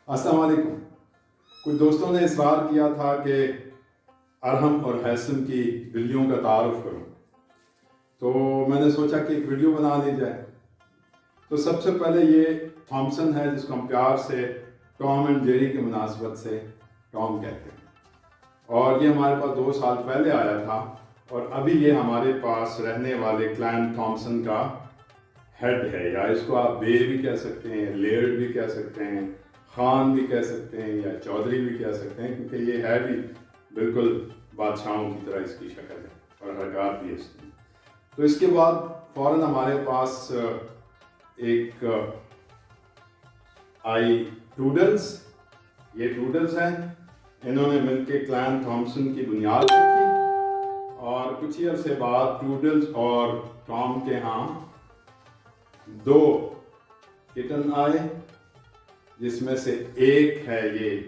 السلام علیکم. کچھ دوستوں نے اصرار کیا تھا کہ ارحم اور ہیثم کی بلیوں کا تعارف کروں، تو میں نے سوچا کہ ایک ویڈیو بنا لی جائے. تو سب سے پہلے یہ تھامسن ہے، جس کو ہم پیار سے ٹام اینڈ جیری کی مناسبت سے ٹام کہتے ہیں، اور یہ ہمارے پاس 2 سال پہلے آیا تھا، اور ابھی یہ ہمارے پاس رہنے والے کلین تھامسن کا ہیڈ ہے، یا اس کو آپ بے بھی کہہ سکتے ہیں، لیئرڈ بھی کہہ سکتے ہیں، خان بھی کہہ سکتے ہیں، یا چودھری بھی کہہ سکتے ہیں، کیونکہ یہ ہے بھی بالکل بادشاہوں کی طرح اس کی شکل ہے اور حرکات بھی اس کی. تو اس کے بعد فوراً ہمارے پاس ایک آئی ٹوڈلز. یہ ٹوڈلز ہیں، انہوں نے مل کے کلین تھامسن کی بنیاد رکھی، اور کچھ ہی عرصے بعد ٹوڈلز اور ٹام کے ہاں 2 کٹن آئے، جس میں سے ایک ہے یہ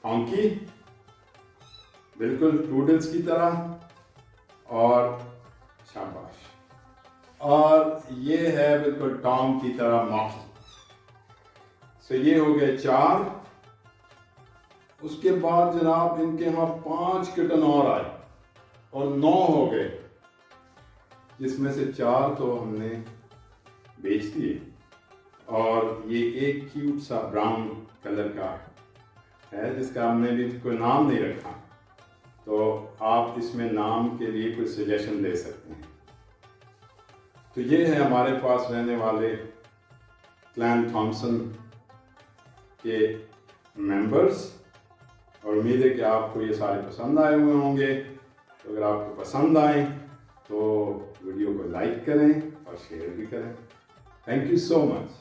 ہانکی، بالکل ٹوڈلز کی طرح، اور شاباش، اور یہ ہے بالکل ٹام کی طرح ماکس. سو یہ ہو گئے 4. اس کے بعد جناب ان کے ہاں 5 کٹن اور آئے اور 9 ہو گئے، جس میں سے 4 تو ہم نے بیچ دیے، اور یہ ایک کیوٹ سا براؤن کلر کا ہے، جس کا ہم نے بھی کوئی نام نہیں رکھا. تو آپ اس میں نام کے لیے کوئی سجیشن دے سکتے ہیں. تو یہ ہے ہمارے پاس رہنے والے کلین تھامسن کے ممبرز، اور امید ہے کہ آپ کو یہ سارے پسند آئے ہوئے ہوں گے. تو اگر آپ کو پسند آئیں تو ویڈیو کو لائک کریں اور شیئر بھی کریں. Thank you so much.